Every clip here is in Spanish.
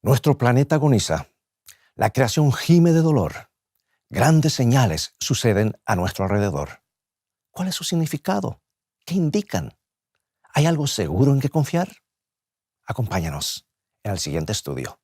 Nuestro planeta agoniza. La creación gime de dolor. Grandes señales suceden a nuestro alrededor. ¿Cuál es su significado? ¿Qué indican? ¿Hay algo seguro en que confiar? Acompáñanos en el siguiente estudio.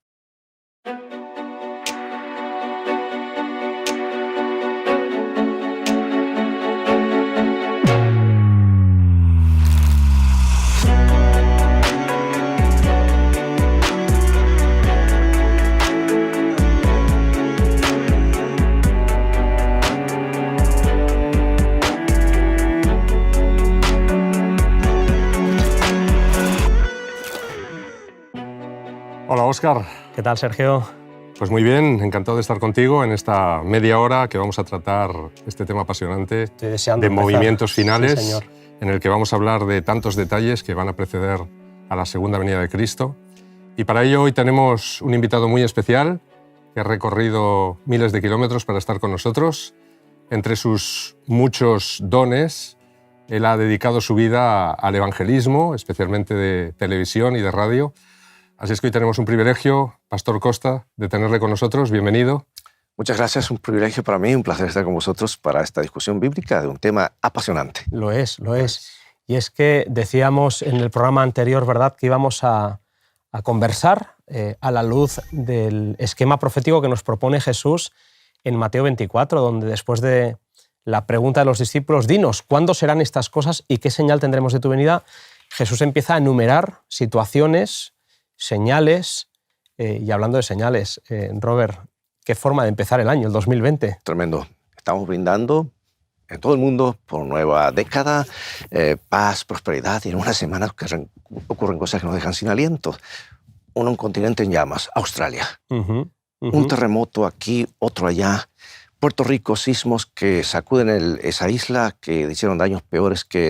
Hola, Óscar. ¿Qué tal, Sergio? Pues muy bien, encantado de estar contigo en esta media hora que vamos a tratar este tema apasionante de movimientos finales, sí, señor, en el que vamos a hablar de tantos detalles que van a preceder a la segunda venida de Cristo. Y para ello hoy tenemos un invitado muy especial que ha recorrido miles de kilómetros para estar con nosotros. Entre sus muchos dones, él ha dedicado su vida al evangelismo, especialmente de televisión y de radio. Así es que hoy tenemos un privilegio, Pastor Costa, de tenerle con nosotros. Bienvenido. Muchas gracias, un privilegio para mí, un placer estar con vosotros para esta discusión bíblica de un tema apasionante. Lo es. Y es que decíamos en el programa anterior, ¿verdad?, que íbamos a conversar a la luz del esquema profético que nos propone Jesús en Mateo 24, donde después de la pregunta de los discípulos, dinos, ¿cuándo serán estas cosas y qué señal tendremos de tu venida?, Jesús empieza a enumerar situaciones, señales, y hablando de señales, Robert, qué forma de empezar el año, el 2020. Tremendo. Estamos brindando en todo el mundo por nueva década, paz, prosperidad, y en unas semanas ocurren cosas que nos dejan sin aliento. Un continente en llamas, Australia. Un terremoto aquí, otro allá. Puerto Rico, sismos que sacuden esa isla, que hicieron daños peores que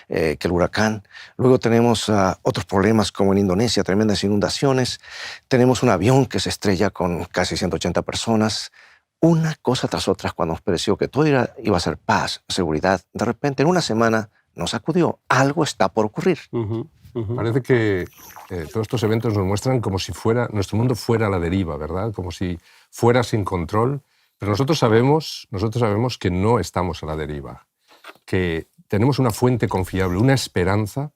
el huracán. Luego tenemos otros problemas como en Indonesia, tremendas inundaciones. Tenemos un avión que se estrella con casi 180 personas. Una cosa tras otra, cuando nos pareció que todo iba a ser paz, seguridad, de repente en una semana nos sacudió. Algo está por ocurrir. Parece que todos estos eventos nos muestran como si nuestro mundo fuera a la deriva, ¿verdad? Como si fuera sin control. Pero nosotros sabemos que no estamos a la deriva, que tenemos una fuente confiable, una esperanza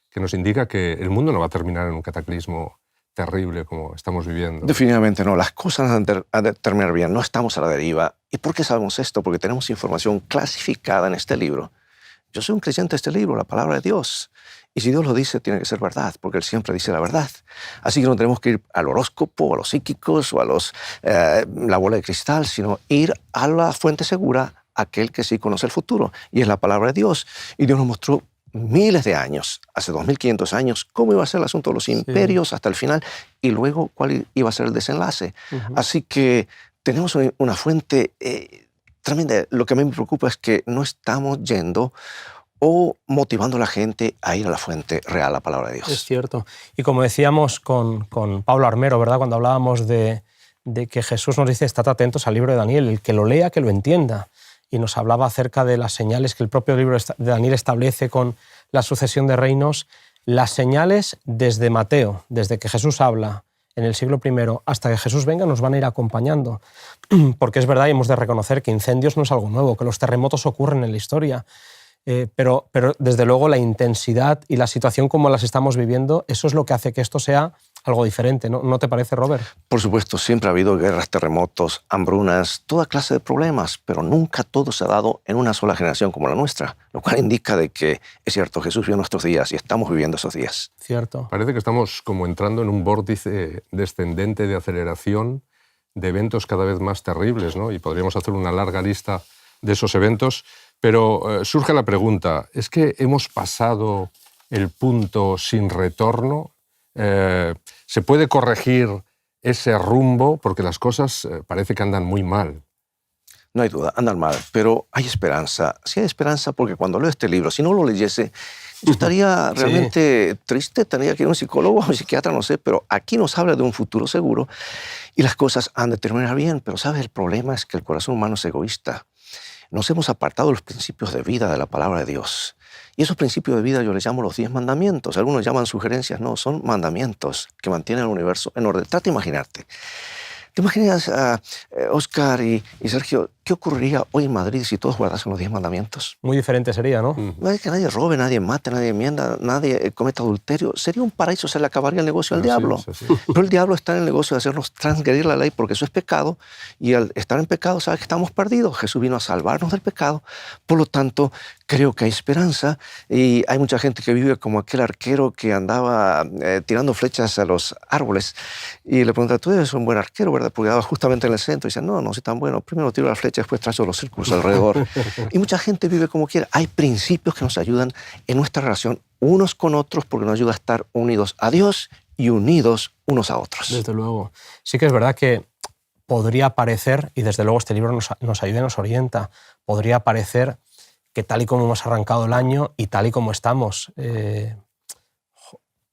que nos indica que el mundo no va a terminar en un cataclismo terrible como estamos viviendo. Definitivamente no, las cosas han de terminar bien, no estamos a la deriva. ¿Y por qué sabemos esto? Porque tenemos información clasificada en este libro. Yo soy un creyente de este libro, la palabra de Dios. Y si Dios lo dice, tiene que ser verdad, porque Él siempre dice la verdad. Así que no tenemos que ir al horóscopo, a los psíquicos o a la bola de cristal, sino ir a la fuente segura, aquel que sí conoce el futuro. Y es la palabra de Dios. Y Dios nos mostró miles de años, hace 2500 años, cómo iba a ser el asunto de los imperios hasta el final y luego cuál iba a ser el desenlace. Así que tenemos una fuente tremenda. Lo que a mí me preocupa es que no estamos yendo o motivando a la gente a ir a la fuente real, la palabra de Dios. Es cierto. Y como decíamos con Pablo Armero, ¿verdad?, cuando hablábamos de que Jesús nos dice, estad atentos al libro de Daniel, el que lo lea, que lo entienda. Y nos hablaba acerca de las señales que el propio libro de Daniel establece con la sucesión de reinos. Las señales desde Mateo, desde que Jesús habla en el siglo I hasta que Jesús venga, nos van a ir acompañando. Porque es verdad y hemos de reconocer que incendios no es algo nuevo, que los terremotos ocurren en la historia. Pero desde luego la intensidad y la situación como las estamos viviendo, eso es lo que hace que esto sea algo diferente, ¿no? ¿No te parece, Robert? Por supuesto, siempre ha habido guerras, terremotos, hambrunas, toda clase de problemas, pero nunca todo se ha dado en una sola generación como la nuestra, lo cual indica de que, es cierto, Jesús vio nuestros días y estamos viviendo esos días. Cierto. Parece que estamos como entrando en un vórtice descendente de aceleración de eventos cada vez más terribles, ¿no? Y podríamos hacer una larga lista de esos eventos. Pero surge la pregunta, ¿es que hemos pasado el punto sin retorno? ¿Se puede corregir ese rumbo? Porque las cosas parece que andan muy mal. No hay duda, andan mal, pero hay esperanza. Sí hay esperanza porque cuando leo este libro, si no lo leyese, yo estaría realmente triste, tendría que ir a un psicólogo o a un psiquiatra, no sé, pero aquí nos habla de un futuro seguro y las cosas han de terminar bien. Pero, ¿sabes? El problema es que el corazón humano es egoísta. Nos hemos apartado de los principios de vida de la palabra de Dios Y esos principios de vida yo les llamo los 10 mandamientos. Algunos llaman sugerencias, no, son mandamientos que mantienen el universo en orden. Trata de imaginarte. ¿Te imaginas, Oscar y Sergio, qué ocurriría hoy en Madrid si todos guardasen los 10 mandamientos? Muy diferente sería, ¿no? No hay que nadie robe, nadie mate, nadie mienta, nadie cometa adulterio. Sería un paraíso, se le acabaría el negocio al diablo. Así. Pero el diablo está en el negocio de hacernos transgredir la ley porque eso es pecado. Y al estar en pecado, sabe que estamos perdidos. Jesús vino a salvarnos del pecado. Por lo tanto, creo que hay esperanza. Y hay mucha gente que vive como aquel arquero que andaba tirando flechas a los árboles. Y le pregunta, tú eres un buen arquero, ¿verdad? Porque daba justamente en el centro. Y dice, no soy tan bueno. Primero tiro la flecha, después trazo los círculos alrededor. Y mucha gente vive como quiere. Hay principios que nos ayudan en nuestra relación unos con otros porque nos ayuda a estar unidos a Dios y unidos unos a otros. Desde luego. Sí que es verdad que podría parecer, y desde luego este libro nos ayuda y nos orienta, podría parecer que tal y como hemos arrancado el año y tal y como estamos,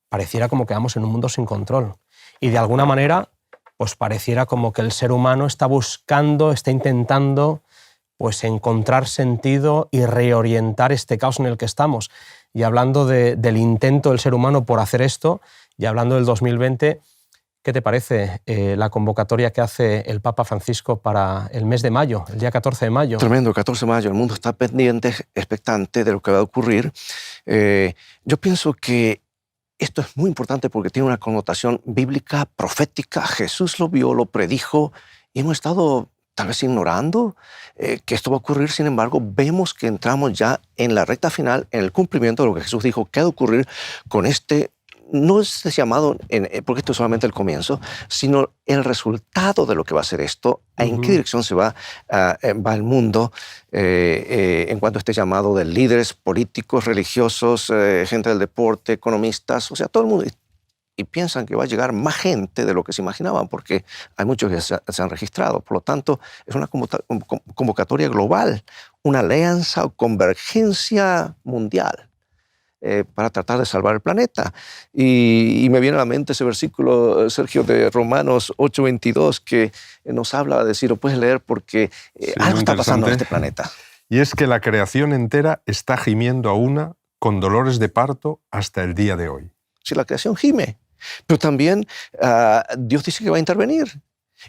pareciera como que vamos en un mundo sin control. Y de alguna manera, pues pareciera como que el ser humano está buscando, está intentando pues encontrar sentido y reorientar este caos en el que estamos. Y hablando del intento del ser humano por hacer esto, y hablando del 2020, ¿qué te parece la convocatoria que hace el Papa Francisco para el mes de mayo, el día 14 de mayo? Tremendo, 14 de mayo. El mundo está pendiente, expectante de lo que va a ocurrir. Yo pienso que esto es muy importante porque tiene una connotación bíblica, profética. Jesús lo vio, lo predijo y hemos estado tal vez ignorando que esto va a ocurrir. Sin embargo, vemos que entramos ya en la recta final, en el cumplimiento de lo que Jesús dijo que ha de ocurrir con este, no es llamado, porque esto es solamente el comienzo, sino el resultado de lo que va a ser esto, en qué dirección se va el mundo en cuanto a este llamado de líderes políticos, religiosos, gente del deporte, economistas, o sea, todo el mundo. Y piensan que va a llegar más gente de lo que se imaginaban, porque hay muchos que se han registrado. Por lo tanto, es una convocatoria global, una alianza o convergencia mundial para tratar de salvar el planeta. Y me viene a la mente ese versículo, Sergio, de Romanos 8:22, que nos habla de decir, lo puedes leer porque algo está pasando en este planeta. Y es que la creación entera está gimiendo a una con dolores de parto hasta el día de hoy. Si la creación gime. Pero también Dios dice que va a intervenir.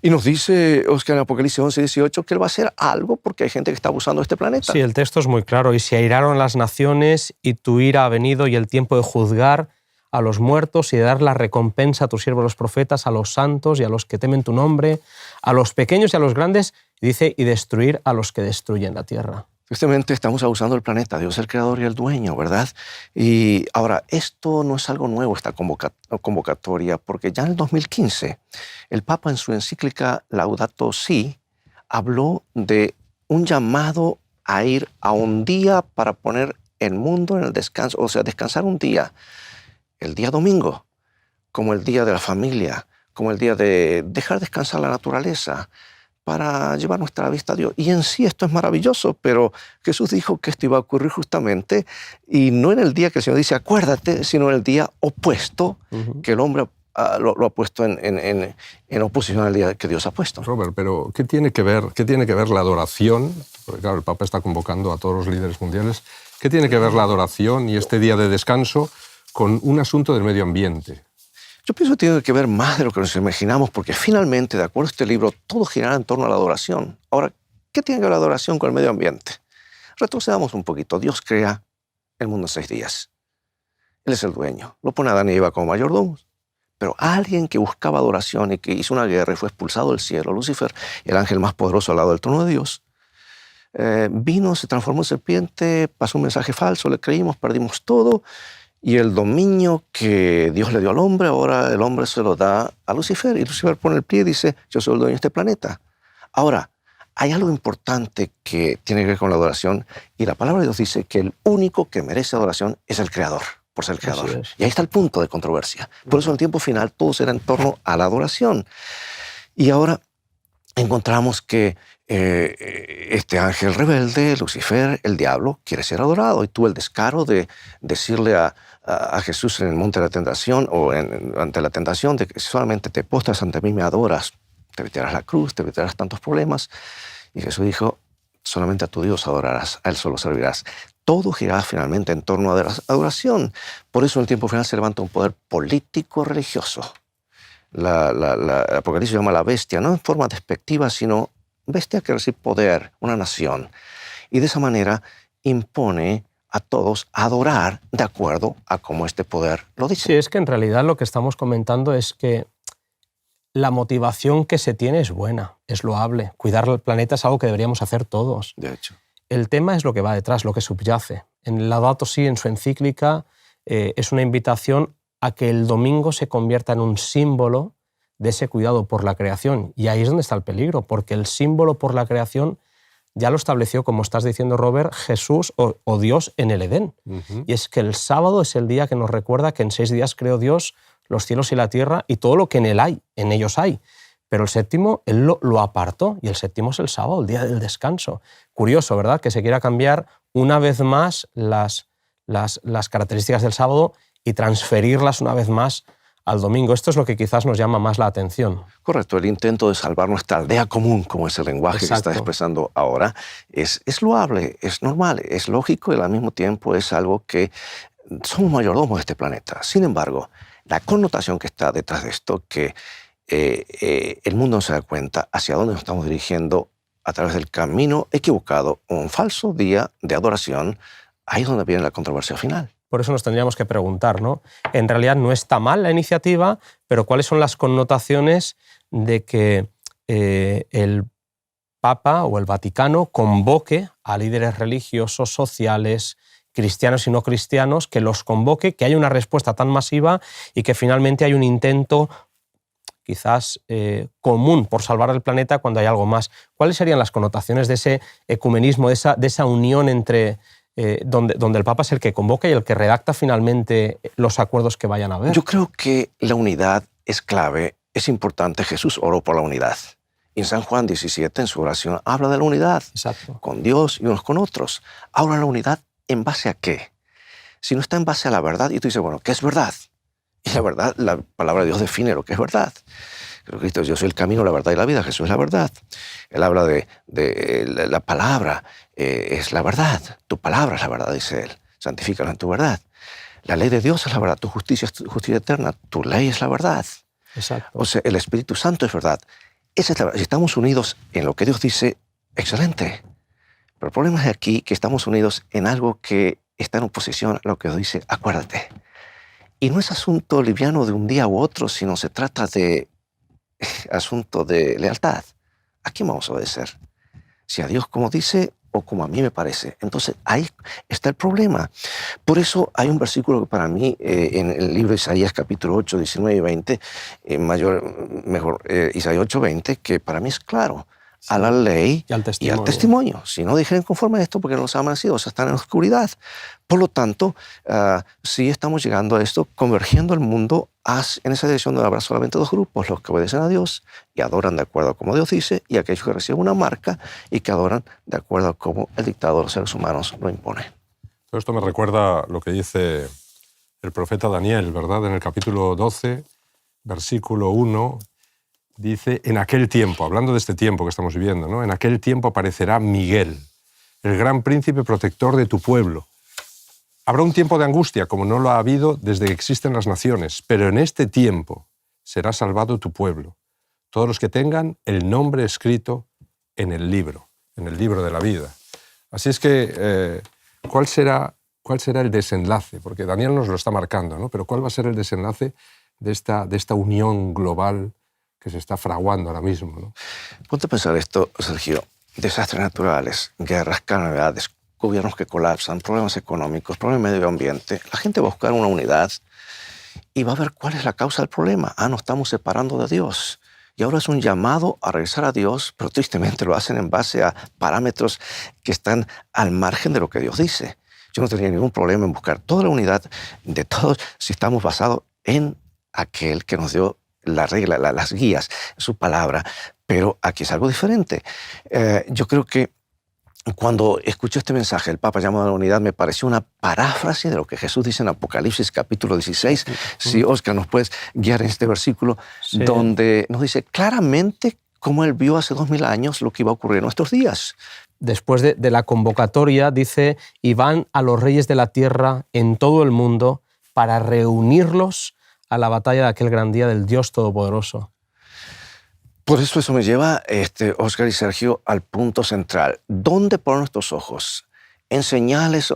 Y nos dice, Oscar, en Apocalipsis 11:18, que Él va a hacer algo porque hay gente que está abusando de este planeta. Sí, el texto es muy claro. Y se airaron las naciones y tu ira ha venido y el tiempo de juzgar a los muertos y de dar la recompensa a tus siervos los profetas, a los santos y a los que temen tu nombre, a los pequeños y a los grandes, y dice, y destruir a los que destruyen la tierra. Tristemente estamos abusando del planeta, Dios es el creador y el dueño, ¿verdad? Y ahora, esto no es algo nuevo, esta convocatoria, porque ya en el 2015 el Papa en su encíclica Laudato Si habló de un llamado a ir a un día para poner el mundo en el descanso, o sea, descansar un día, el día domingo, como el día de la familia, como el día de dejar descansar la naturaleza, para llevar nuestra vista a Dios. Y en sí esto es maravilloso, pero Jesús dijo que esto iba a ocurrir justamente, y no en el día que el Señor dice, acuérdate, sino en el día opuesto que el hombre lo ha puesto en oposición al día que Dios ha puesto. Robert, pero ¿qué tiene que ver la adoración? Porque claro, el Papa está convocando a todos los líderes mundiales. ¿Qué tiene que ver la adoración y este día de descanso con un asunto del medio ambiente? Yo pienso que tiene que ver más de lo que nos imaginamos, porque finalmente, de acuerdo a este libro, todo girará en torno a la adoración. Ahora, ¿qué tiene que ver la adoración con el medio ambiente? Retrocedamos un poquito. Dios crea el mundo en 6 días. Él es el dueño. Lo pone a Adán y Eva como mayordomos. Pero alguien que buscaba adoración y que hizo una guerra y fue expulsado del cielo, Lucifer, el ángel más poderoso al lado del trono de Dios, vino, se transformó en serpiente, pasó un mensaje falso, le creímos, perdimos todo. Y el dominio que Dios le dio al hombre, ahora el hombre se lo da a Lucifer. Y Lucifer pone el pie y dice, yo soy el dueño de este planeta. Ahora, hay algo importante que tiene que ver con la adoración. Y la palabra de Dios dice que el único que merece adoración es el Creador, por ser el Creador. Y ahí está el punto de controversia. Por eso en el tiempo final todo será en torno a la adoración. Y ahora encontramos que este ángel rebelde, Lucifer, el diablo, quiere ser adorado. Y tuvo el descaro de decirle a Jesús en el monte de la tentación o ante la tentación de que solamente te postras ante mí, me adoras, te evitarás la cruz, te evitarás tantos problemas. Y Jesús dijo, solamente a tu Dios adorarás, a Él solo servirás. todo girará finalmente en torno a la adoración. Por eso en el tiempo final se levanta un poder político-religioso. El Apocalipsis llama a la bestia, no en forma despectiva, sino bestia que recibe poder, una nación. Y de esa manera impone a todos a adorar de acuerdo a cómo este poder lo dice. Sí, es que en realidad lo que estamos comentando es que la motivación que se tiene es buena, es loable. Cuidar el planeta es algo que deberíamos hacer todos. De hecho. El tema es lo que va detrás, lo que subyace. En Laudato Si, en su encíclica, es una invitación a que el domingo se convierta en un símbolo de ese cuidado por la creación. Y ahí es donde está el peligro, porque el símbolo por la creación ya lo estableció, como estás diciendo, Robert, Jesús o Dios en el Edén. Y es que el sábado es el día que nos recuerda que en 6 días creó Dios los cielos y la tierra y todo lo que en ellos hay. Pero el séptimo Él lo apartó, y el séptimo es el sábado, el día del descanso. Curioso, ¿verdad?, que se quiera cambiar una vez más las características del sábado y transferirlas una vez más al domingo. Esto es lo que quizás nos llama más la atención. Correcto, el intento de salvar nuestra aldea común, como es el lenguaje que está expresando ahora, es loable, es normal, es lógico y al mismo tiempo es algo que somos mayordomos de este planeta. Sin embargo, la connotación que está detrás de esto, que el mundo no se da cuenta hacia dónde nos estamos dirigiendo a través del camino equivocado, un falso día de adoración, ahí es donde viene la controversia final. Por eso nos tendríamos que preguntar, ¿no? En realidad no está mal la iniciativa, pero ¿cuáles son las connotaciones de que el Papa o el Vaticano convoque a líderes religiosos, sociales, cristianos y no cristianos, que los convoque, que haya una respuesta tan masiva y que finalmente hay un intento quizás común por salvar el planeta cuando hay algo más? ¿Cuáles serían las connotaciones de ese ecumenismo, de esa unión entre donde el Papa es el que convoca y el que redacta finalmente los acuerdos que vayan a haber? Yo creo que la unidad es clave, es importante. Jesús oró por la unidad. Y en San Juan 17, en su oración, habla de la unidad. Exacto. Con Dios y unos con otros. Ahora, ¿la unidad en base a qué? Si no está en base a la verdad, y tú dices, bueno, ¿qué es verdad? Y la verdad, la palabra de Dios define lo que es verdad. Cristo, yo soy el camino, la verdad y la vida. Jesús es la verdad. Él habla de la palabra, es la verdad. Tu palabra es la verdad, dice él. Santifícala en tu verdad. La ley de Dios es la verdad. Tu justicia es justicia eterna. Tu ley es la verdad. Exacto. O sea, el Espíritu Santo es verdad. Esa es la verdad. Si estamos unidos en lo que Dios dice, excelente. Pero el problema es aquí que estamos unidos en algo que está en oposición a lo que Dios dice. Acuérdate. Y no es asunto liviano de un día u otro, sino se trata de asunto de lealtad. ¿A quién vamos a obedecer? Si a Dios como dice o como a mí me parece. Entonces ahí está el problema. Por eso hay un versículo que para mí en el libro de Isaías capítulo 8, 19 y 20, Isaías 8, 20, que para mí es claro. A la ley y al testimonio. Si no dijeren conforme a esto, porque no los han nacido, o sea, están en la oscuridad. Por lo tanto, sí estamos llegando a esto, convergiendo el mundo en esa dirección donde habrá solamente dos grupos, los que obedecen a Dios y adoran de acuerdo a como Dios dice, y aquellos que reciben una marca y que adoran de acuerdo a como el dictado de los seres humanos lo impone. Todo esto me recuerda lo que dice el profeta Daniel, ¿verdad? En el capítulo 12, versículo 1, dice, en aquel tiempo, hablando de este tiempo que estamos viviendo, ¿no? En aquel tiempo aparecerá Miguel, el gran príncipe protector de tu pueblo. Habrá un tiempo de angustia, como no lo ha habido desde que existen las naciones, pero en este tiempo será salvado tu pueblo, todos los que tengan el nombre escrito en el libro de la vida. Así es que, ¿cuál será el desenlace? Porque Daniel nos lo está marcando, ¿no? Pero ¿cuál va a ser el desenlace de esta unión global que se está fraguando ahora mismo, ¿no? Ponte a pensar esto, Sergio. Desastres naturales, guerras, calamidades, gobiernos que colapsan, problemas económicos, problemas de medio ambiente. La gente va a buscar una unidad y va a ver cuál es la causa del problema. Nos estamos separando de Dios. Y ahora es un llamado a regresar a Dios, pero tristemente lo hacen en base a parámetros que están al margen de lo que Dios dice. Yo no tendría ningún problema en buscar toda la unidad de todos si estamos basados en aquel que nos dio la regla, las guías, su palabra, pero aquí es algo diferente. Yo creo que cuando escuché este mensaje, el Papa llamado a la unidad, me pareció una paráfrasis de lo que Jesús dice en Apocalipsis capítulo 16. Si, Oscar, nos puedes guiar en este versículo, donde nos dice claramente como Él vio hace 2000 años lo que iba a ocurrir en nuestros días. Después de la convocatoria, dice, y van a los reyes de la tierra en todo el mundo para reunirlos a la batalla de aquel gran día del Dios Todopoderoso. Por eso me lleva, Oscar y Sergio, al punto central. ¿Dónde poner nuestros ojos? En señales.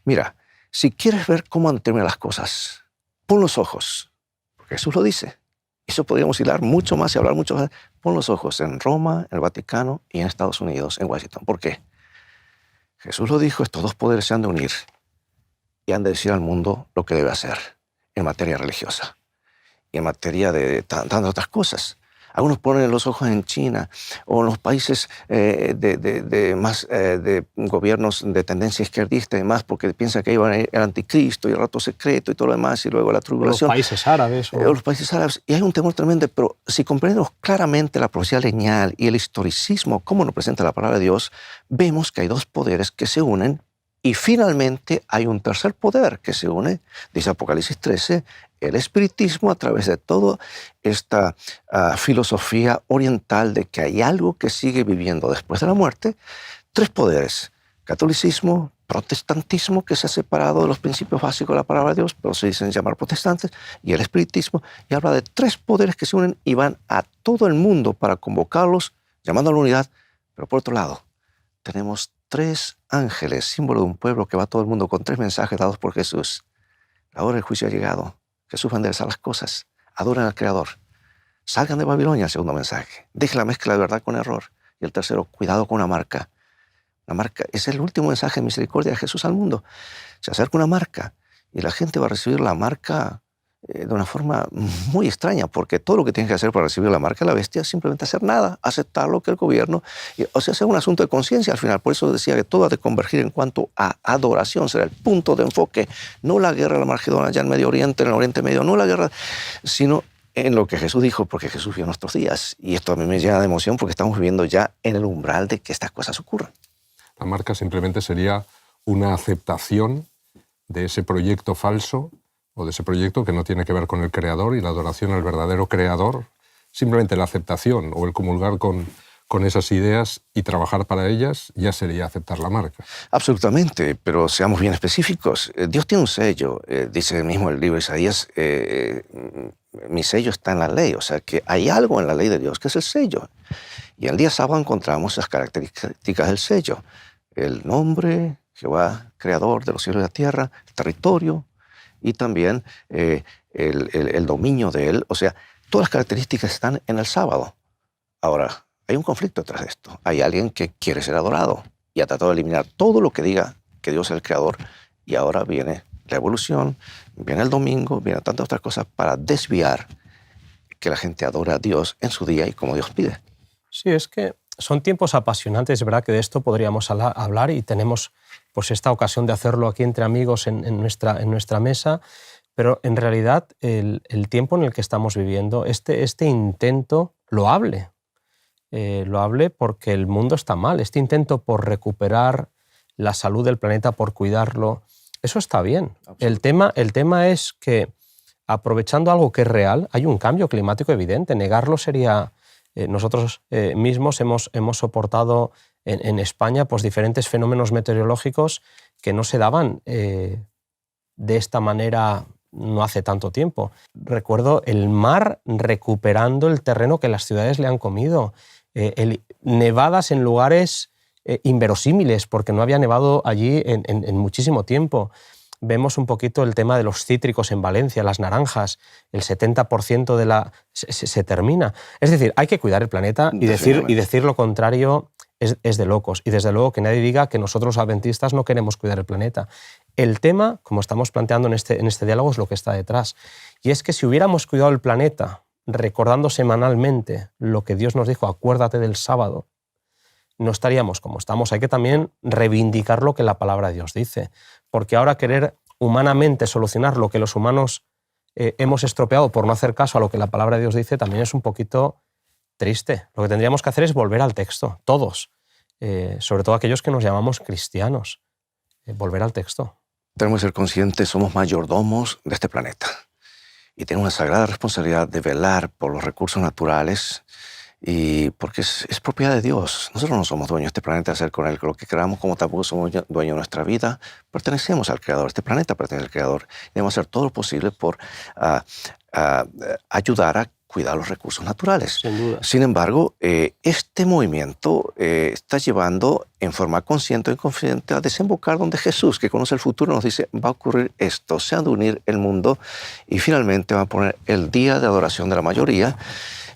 Mira, si quieres ver cómo han terminado las cosas, pon los ojos. Porque Jesús lo dice. Eso podríamos hilar mucho más y hablar mucho más. Pon los ojos en Roma, en el Vaticano y en Estados Unidos, en Washington. ¿Por qué? Jesús lo dijo, estos dos poderes se han de unir y han de decir al mundo lo que debe hacer en materia religiosa y en materia de tantas otras cosas. Algunos ponen los ojos en China o en los países de gobiernos de tendencia izquierdista y más, porque piensan que ahí va a ir el anticristo y el rato secreto y todo lo demás, y luego la tribulación. Los países árabes. Los países árabes. Y hay un temor tremendo, pero si comprendemos claramente la profecía lineal y el historicismo, cómo nos presenta la palabra de Dios, vemos que hay dos poderes que se unen y finalmente hay un tercer poder que se une, dice Apocalipsis 13, el espiritismo a través de toda esta filosofía oriental de que hay algo que sigue viviendo después de la muerte. Tres poderes: catolicismo, protestantismo, que se ha separado de los principios básicos de la palabra de Dios, pero se dicen llamar protestantes, y el espiritismo, y habla de tres poderes que se unen y van a todo el mundo para convocarlos, llamando a la unidad. Pero por otro lado, tenemos tres ángeles, símbolo de un pueblo que va a todo el mundo con tres mensajes dados por Jesús. La hora del juicio ha llegado. Jesús va a enderezar las cosas. Adoren al Creador. Salgan de Babilonia, el segundo mensaje. Dejen la mezcla de verdad con error. Y el tercero, cuidado con una marca. Una marca es el último mensaje de misericordia de Jesús al mundo. Se acerca una marca y la gente va a recibir la marca de una forma muy extraña, porque todo lo que tienes que hacer para recibir la marca de la bestia es simplemente hacer nada, aceptar lo que el gobierno... O sea, es un asunto de conciencia al final. Por eso decía que todo ha de convergir en cuanto a adoración, será el punto de enfoque. No la guerra de la Armagedón allá en Medio Oriente, en el Oriente Medio, no la guerra, sino en lo que Jesús dijo, porque Jesús vio nuestros días. Y esto a mí me llena de emoción porque estamos viviendo ya en el umbral de que estas cosas ocurran. La marca simplemente sería una aceptación de ese proyecto falso o de ese proyecto que no tiene que ver con el Creador y la adoración al verdadero Creador. Simplemente la aceptación o el comulgar con esas ideas y trabajar para ellas ya sería aceptar la marca. Absolutamente, pero seamos bien específicos. Dios tiene un sello, dice mismo el libro de Isaías, mi sello está en la ley, o sea que hay algo en la ley de Dios que es el sello. Y el día sábado encontramos las características del sello: el nombre, Jehová, creador de los cielos y la tierra, el territorio y también el dominio de él. O sea, todas las características están en el sábado. Ahora, hay un conflicto detrás de esto. Hay alguien que quiere ser adorado y ha tratado de eliminar todo lo que diga que Dios es el creador, y ahora viene la evolución, viene el domingo, vienen tantas otras cosas para desviar que la gente adore a Dios en su día y como Dios pide. Sí, es que son tiempos apasionantes, es verdad que de esto podríamos hablar y tenemos pues esta ocasión de hacerlo aquí entre amigos en nuestra mesa, pero en realidad el tiempo en el que estamos viviendo, este intento loable porque el mundo está mal, este intento por recuperar la salud del planeta, por cuidarlo, eso está bien. El tema es que, aprovechando algo que es real, hay un cambio climático evidente, negarlo sería... Nosotros mismos hemos soportado en España pues, diferentes fenómenos meteorológicos que no se daban de esta manera no hace tanto tiempo. Recuerdo el mar recuperando el terreno que las ciudades le han comido, nevadas en lugares inverosímiles, porque no había nevado allí en muchísimo tiempo. Vemos un poquito el tema de los cítricos en Valencia, las naranjas, el 70% se termina. Es decir, hay que cuidar el planeta y decir lo contrario es de locos. Y desde luego que nadie diga que nosotros adventistas no queremos cuidar el planeta. El tema, como estamos planteando en este diálogo, es lo que está detrás. Y es que si hubiéramos cuidado el planeta recordando semanalmente lo que Dios nos dijo, acuérdate del sábado, no estaríamos como estamos. Hay que también reivindicar lo que la palabra de Dios dice, porque ahora querer humanamente solucionar lo que los humanos hemos estropeado por no hacer caso a lo que la palabra de Dios dice también es un poquito triste. Lo que tendríamos que hacer es volver al texto, todos, sobre todo aquellos que nos llamamos cristianos, volver al texto. Tenemos que ser conscientes, somos mayordomos de este planeta y tenemos una sagrada responsabilidad de velar por los recursos naturales Y porque es propiedad de Dios. Nosotros no somos dueños de este planeta, hacer con él lo que queramos, como tampoco somos dueños de nuestra vida. Pertenecemos al Creador. Este planeta pertenece al Creador. Debemos hacer todo lo posible por ayudar a cuidar los recursos naturales. Sin duda. Sin embargo, este movimiento está llevando en forma consciente o inconsciente a desembocar donde Jesús, que conoce el futuro, nos dice, va a ocurrir esto, se ha de unir el mundo y finalmente va a poner el día de adoración de la mayoría.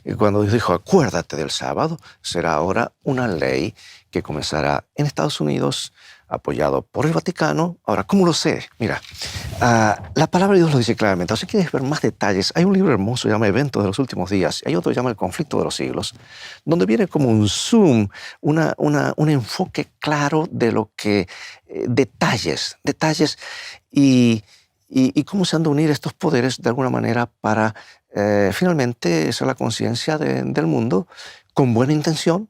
Y cuando Dios dijo, acuérdate del sábado, será ahora una ley que comenzará en Estados Unidos, apoyado por el Vaticano. Ahora, ¿cómo lo sé? Mira, la palabra de Dios lo dice claramente. O sea, si quieres ver más detalles, hay un libro hermoso que se llama Eventos de los Últimos Días, y hay otro que se llama El Conflicto de los Siglos, donde viene como un zoom, un enfoque claro de lo que, detalles, y cómo se han de unir estos poderes de alguna manera para finalmente ser la conciencia del mundo con buena intención.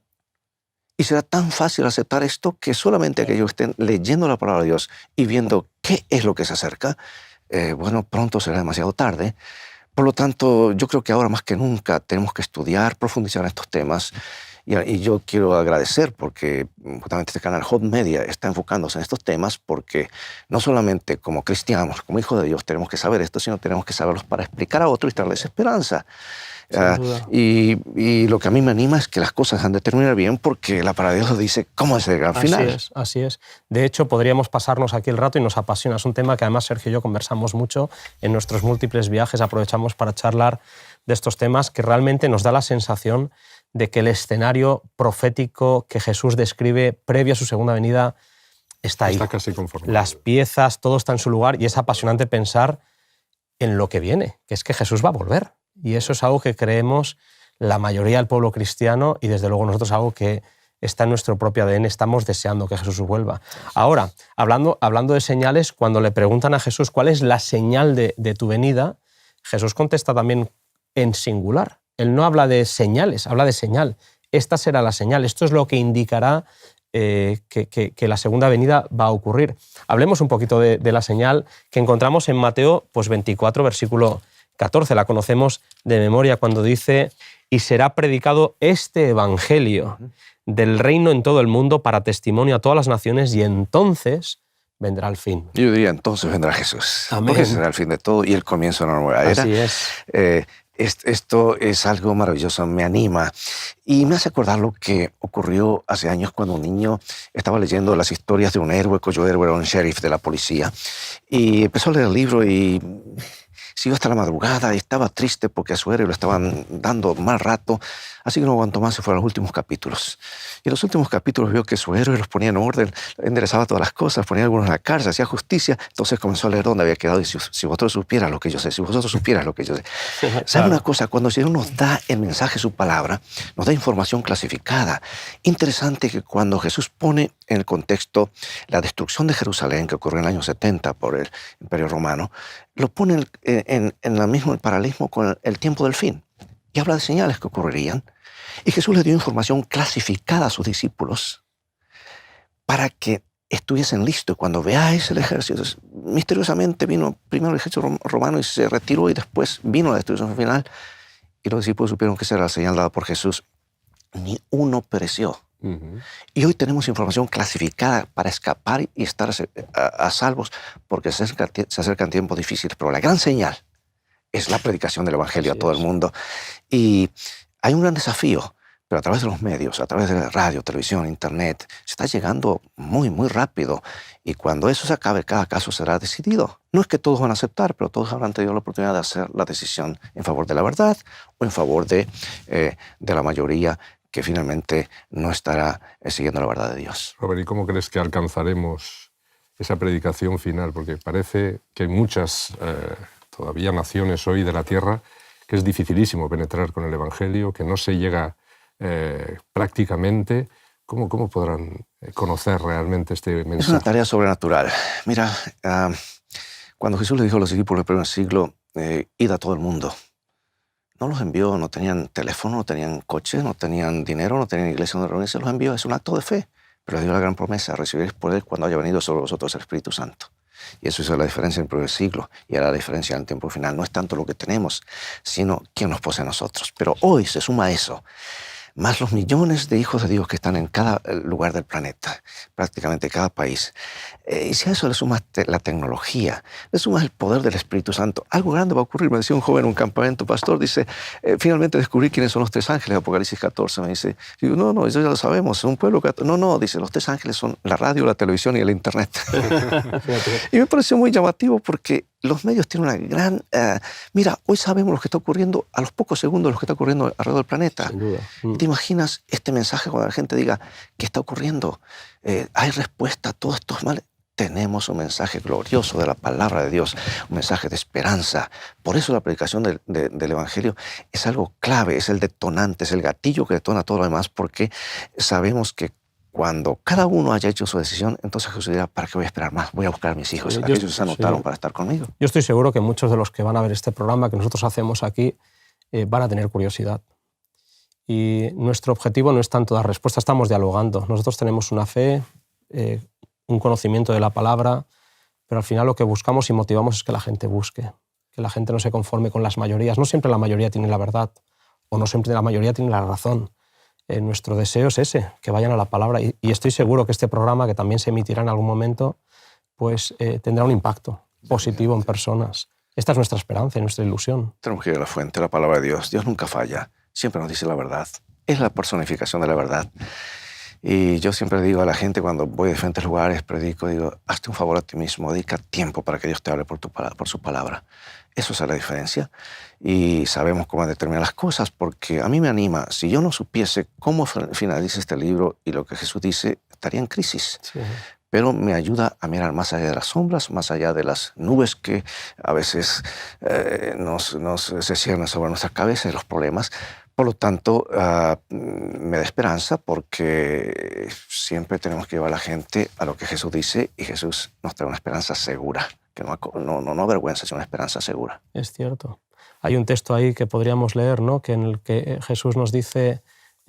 Y será tan fácil aceptar esto que solamente aquellos que estén leyendo la palabra de Dios y viendo qué es lo que se acerca, bueno, pronto será demasiado tarde. Por lo tanto, yo creo que ahora más que nunca tenemos que estudiar, profundizar en estos temas. Y yo quiero agradecer porque justamente este canal Hot Media está enfocándose en estos temas, porque no solamente como cristianos, como hijos de Dios, tenemos que saber esto, sino tenemos que saberlos para explicar a otros y darles esperanza. Y lo que a mí me anima es que las cosas han de terminar bien, porque la palabra de Dios dice cómo es el gran final. Así es. De hecho, podríamos pasarnos aquí el rato y nos apasiona. Es un tema que además Sergio y yo conversamos mucho en nuestros múltiples viajes. Aprovechamos para charlar de estos temas que realmente nos da la sensación de que el escenario profético que Jesús describe previo a su segunda venida está ahí. Está casi conformado. Las piezas, todo está en su lugar, y es apasionante pensar en lo que viene, que es que Jesús va a volver. Y eso es algo que creemos la mayoría del pueblo cristiano, y desde luego nosotros algo que está en nuestro propio ADN. Estamos deseando que Jesús vuelva. Ahora, hablando de señales, cuando le preguntan a Jesús cuál es la señal de tu venida, Jesús contesta también en singular. Él no habla de señales, habla de señal. Esta será la señal. Esto es lo que indicará que la segunda venida va a ocurrir. Hablemos un poquito de la señal que encontramos en Mateo 24, versículo 14. La conocemos de memoria cuando dice: y será predicado este evangelio del reino en todo el mundo para testimonio a todas las naciones, y entonces vendrá el fin. Yo diría, entonces vendrá Jesús. Amén. Porque será el fin de todo y el comienzo de una nueva era. Así es. Esto es algo maravilloso, me anima y me hace acordar lo que ocurrió hace años cuando un niño estaba leyendo las historias de un héroe, cuyo héroe era un sheriff de la policía, y empezó a leer el libro y siguió hasta la madrugada y estaba triste porque a su héroe lo estaban dando mal rato, así que no aguantó más y fue a los últimos capítulos. Y en los últimos capítulos vio que su héroe los ponía en orden, enderezaba todas las cosas, ponía a algunos en la cárcel, hacía justicia. Entonces comenzó a leer dónde había quedado y si vosotros supieras lo que yo sé, si vosotros supieras lo que yo sé. ¿Sabe una cosa? Cuando el Señor nos da el mensaje, su palabra, nos da información clasificada. Interesante que cuando Jesús pone en el contexto la destrucción de Jerusalén, que ocurrió en el año 70 por el Imperio Romano, lo pone en el mismo paralelismo con el tiempo del fin. Y habla de señales que ocurrirían. Y Jesús le dio información clasificada a sus discípulos para que estuviesen listos. Cuando veáis el ejército, misteriosamente vino primero el ejército romano y se retiró, y después vino la destrucción final. Y los discípulos supieron que esa era la señal dada por Jesús. Ni uno pereció. Y hoy tenemos información clasificada para escapar y estar a salvos, porque se acercan tiempos difíciles. Pero la gran señal es la predicación del Evangelio a todo el mundo. Y hay un gran desafío, pero a través de los medios, a través de la radio, televisión, internet, se está llegando muy, muy rápido. Y cuando eso se acabe, cada caso será decidido. No es que todos van a aceptar, pero todos habrán tenido la oportunidad de hacer la decisión en favor de la verdad o en favor de la mayoría que finalmente no estará siguiendo la verdad de Dios. Robert, ¿y cómo crees que alcanzaremos esa predicación final? Porque parece que hay muchas todavía naciones hoy de la tierra que es dificilísimo penetrar con el Evangelio, que no se llega prácticamente. ¿Cómo podrán conocer realmente este mensaje? Es una tarea sobrenatural. Mira, cuando Jesús le dijo a los discípulos del primer siglo, id a todo el mundo, no los envió, no tenían teléfono, no tenían coche, no tenían dinero, no tenían iglesia donde reunirse, los envió. Es un acto de fe, pero les dio la gran promesa: recibiréis poder cuando haya venido sobre vosotros el Espíritu Santo. Y eso hizo la diferencia en el primer siglo y hará la diferencia en el tiempo final. No es tanto lo que tenemos, sino quién nos posee a nosotros. Pero hoy se suma eso. más los millones de hijos de Dios que están en cada lugar del planeta, prácticamente cada país. Y si a eso le sumas la tecnología, le sumas el poder del Espíritu Santo, algo grande va a ocurrir. Me decía un joven en un campamento, pastor, dice, finalmente descubrí quiénes son los tres ángeles, Apocalipsis 14. Me dice, digo, no, eso ya lo sabemos, es un pueblo católico. No, dice, los tres ángeles son la radio, la televisión y el internet. Y me pareció muy llamativo porque los medios tienen una gran... mira, hoy sabemos lo que está ocurriendo a los pocos segundos, lo que está ocurriendo alrededor del planeta. Sin duda. ¿Te imaginas este mensaje cuando la gente diga, ¿qué está ocurriendo? ¿Hay respuesta a todos estos males? Tenemos un mensaje glorioso de la palabra de Dios, un mensaje de esperanza. Por eso la predicación del Evangelio es algo clave, es el detonante, es el gatillo que detona todo lo demás, porque sabemos que cuando cada uno haya hecho su decisión, entonces Jesús dirá, ¿para qué voy a esperar más? Voy a buscar a mis hijos. Sí, Aquellos se anotaron para estar conmigo. Yo estoy seguro que muchos de los que van a ver este programa que nosotros hacemos aquí van a tener curiosidad. Y nuestro objetivo no es tanto dar respuesta, estamos dialogando. Nosotros tenemos una fe, un conocimiento de la palabra, pero al final lo que buscamos y motivamos es que la gente busque, que la gente no se conforme con las mayorías. No siempre la mayoría tiene la verdad, o no siempre la mayoría tiene la razón. Nuestro deseo es ese, que vayan a la palabra. Y estoy seguro que este programa, que también se emitirá en algún momento, pues tendrá un impacto positivo en personas. Esta es nuestra esperanza y nuestra ilusión. Tenemos que ir a la fuente, la palabra de Dios. Dios nunca falla, siempre nos dice la verdad. Es la personificación de la verdad. Y yo siempre digo a la gente cuando voy a diferentes lugares, predico, digo, hazte un favor a ti mismo, dedica tiempo para que Dios te hable por su palabra. Eso es la diferencia. Y sabemos cómo determinar las cosas, porque a mí me anima. Si yo no supiese cómo finaliza este libro y lo que Jesús dice, estaría en crisis. Sí. Pero me ayuda a mirar más allá de las sombras, más allá de las nubes que a veces se ciernen sobre nuestras cabezas, de los problemas. Por lo tanto, me da esperanza porque siempre tenemos que llevar a la gente a lo que Jesús dice, y Jesús nos trae una esperanza segura, que no avergüenza, sino una esperanza segura. Es cierto. Hay un texto ahí que podríamos leer, ¿no? Que en el que Jesús nos dice,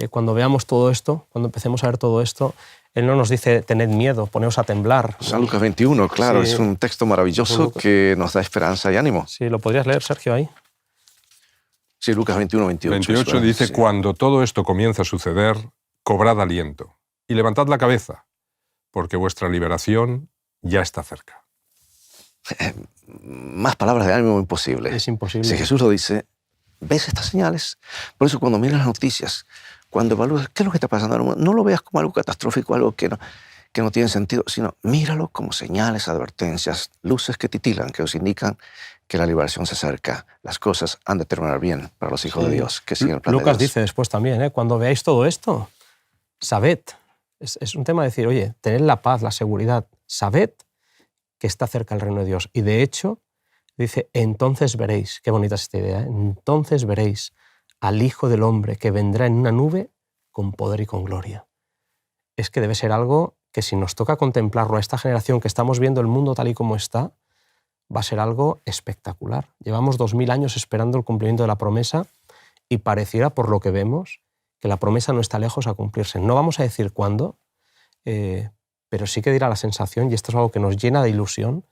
cuando veamos todo esto, cuando empecemos a ver todo esto, Él no nos dice, tened miedo, poneos a temblar. San Lucas 21, claro, Sí. es un texto maravilloso que nos da esperanza y ánimo. Sí, ¿lo podrías leer, Sergio, ahí? Sí, Lucas 21, 28. 28 dice, sí. Cuando todo esto comienza a suceder, cobrad aliento y levantad la cabeza, porque vuestra liberación ya está cerca. Más palabras de ánimo imposible. Es imposible. Si Jesús lo dice, ves estas señales. Por eso cuando miras las noticias, cuando evalúas qué es lo que está pasando en el mundo, no lo veas como algo catastrófico, algo que no tiene sentido, sino míralo como señales, advertencias, luces que titilan, que os indican que la liberación se acerca. Las cosas han de terminar bien para los hijos de Dios, que siguen el plan de Lucas Dios. dice después también, cuando veáis todo esto, sabed. Es un tema de decir, oye, tened la paz, la seguridad, sabed que está cerca el reino de Dios. Y de hecho, dice, entonces veréis, qué bonita es esta idea, entonces veréis al Hijo del Hombre que vendrá en una nube con poder y con gloria. Es que debe ser algo que si nos toca contemplarlo a esta generación que estamos viendo el mundo tal y como está, va a ser algo espectacular. Llevamos 2000 años esperando el cumplimiento de la promesa y pareciera, por lo que vemos, que la promesa no está lejos a cumplirse. No vamos a decir cuándo, pero sí que dirá la sensación, y esto es algo que nos llena de ilusión,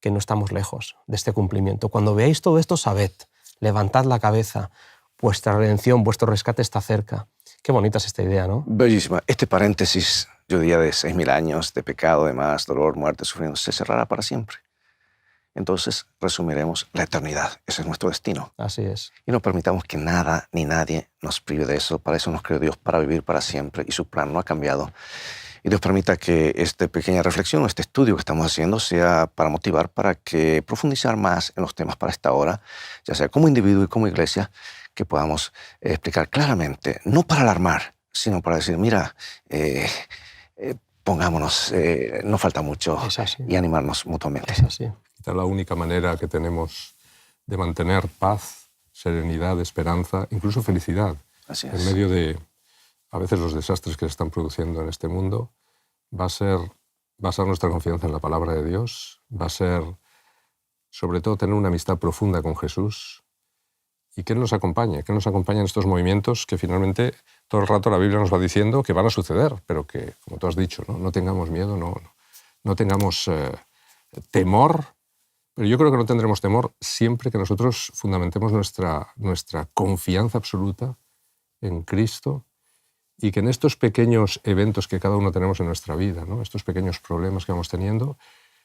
que no estamos lejos de este cumplimiento. Cuando veáis todo esto, sabed, levantad la cabeza, vuestra redención, vuestro rescate está cerca. Qué bonita es esta idea, ¿no? Bellísima. Este paréntesis, yo diría, de 6000 años de pecado, de más dolor, muerte, sufrimiento, se cerrará para siempre. Entonces resumiremos la eternidad. Ese es nuestro destino. Así es. Y no permitamos que nada ni nadie nos prive de eso. Para eso nos creó Dios, para vivir para siempre. Y su plan no ha cambiado. Y Dios permita que esta pequeña reflexión, este estudio que estamos haciendo, sea para motivar, para que profundizar más en los temas para esta hora, ya sea como individuo y como iglesia, que podamos explicar claramente, no para alarmar, sino para decir, mira, pongámonos, no falta mucho, y animarnos mutuamente. Es así. Esta es la única manera que tenemos de mantener paz, serenidad, esperanza, incluso felicidad. Así es. En medio de, a veces, los desastres que se están produciendo en este mundo, va a ser basar nuestra confianza en la palabra de Dios, va a ser, sobre todo, tener una amistad profunda con Jesús y que Él nos acompañe en estos movimientos que finalmente todo el rato la Biblia nos va diciendo que van a suceder, pero que, como tú has dicho, no tengamos miedo, no tengamos temor. Pero yo creo que no tendremos temor siempre que nosotros fundamentemos nuestra confianza absoluta en Cristo y que en estos pequeños eventos que cada uno tenemos en nuestra vida, ¿no? Estos pequeños problemas que vamos teniendo,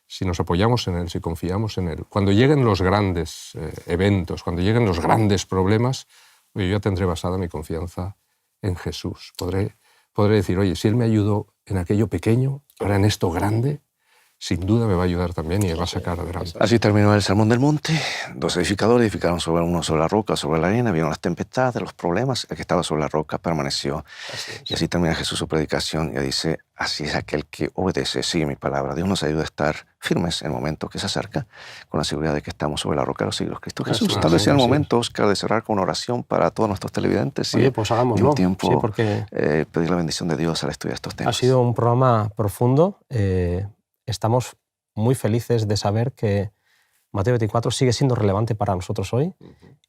si nos apoyamos en Él, si confiamos en Él, cuando lleguen los grandes eventos, cuando lleguen los grandes problemas, oye, yo ya tendré basada mi confianza en Jesús. Podré decir, oye, si Él me ayudó en aquello pequeño, ahora en esto grande, sin duda me va a ayudar también y me va a sacar adelante. Así terminó el Sermón del Monte. 2 edificadores edificaron uno sobre la roca, sobre la arena, vieron las tempestades, los problemas. El que estaba sobre la roca permaneció. Y así termina Jesús su predicación y dice, así es aquel que obedece, sigue mi palabra. Dios nos ayuda a estar firmes en el momento que se acerca, con la seguridad de que estamos sobre la roca de los siglos. Cristo Jesús. Tal vez sea el momento, Oscar, de cerrar con una oración para todos nuestros televidentes. Oye, pues hagámoslo. Un tiempo, sí, porque pedir la bendición de Dios al estudiar estos temas. Ha sido un programa profundo. Estamos muy felices de saber que Mateo 24 sigue siendo relevante para nosotros hoy.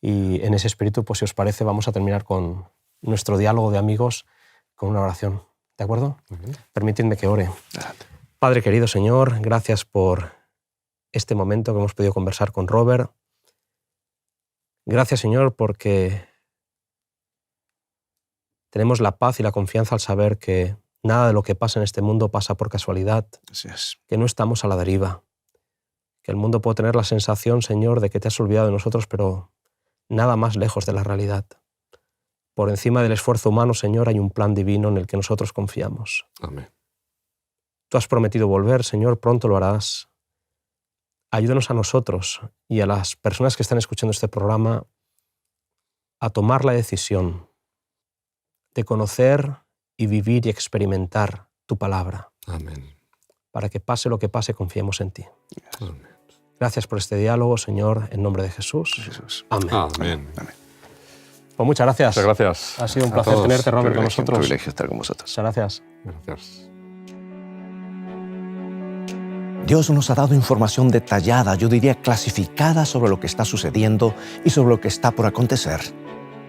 Y en ese espíritu, pues si os parece, vamos a terminar con nuestro diálogo de amigos con una oración. ¿De acuerdo? Permitidme que ore. Adelante. Padre querido Señor, gracias por este momento que hemos podido conversar con Robert. Gracias, Señor, porque tenemos la paz y la confianza al saber que nada de lo que pasa en este mundo pasa por casualidad, Así es. que no estamos a la deriva, que el mundo puede tener la sensación, Señor, de que te has olvidado de nosotros, pero nada más lejos de la realidad. Por encima del esfuerzo humano, Señor, hay un plan divino en el que nosotros confiamos. Amén. Tú has prometido volver, Señor, pronto lo harás. Ayúdanos a nosotros y a las personas que están escuchando este programa a tomar la decisión de conocer y vivir y experimentar tu palabra. Amén. Para que pase lo que pase, confiemos en ti. Amén. Gracias por este diálogo, Señor, en nombre de Jesús. Jesús. Amén. Amén. Amén. Pues muchas gracias. Muchas gracias. Ha sido un a placer todos. tenerte, Robert, con Un nosotros. privilegio estar con vosotros. Muchas gracias. Gracias. Dios nos ha dado información detallada, yo diría clasificada, sobre lo que está sucediendo y sobre lo que está por acontecer.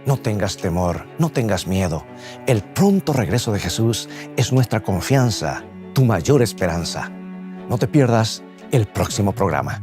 No tengas temor, no tengas miedo. El pronto regreso de Jesús es nuestra confianza, tu mayor esperanza. No te pierdas el próximo programa.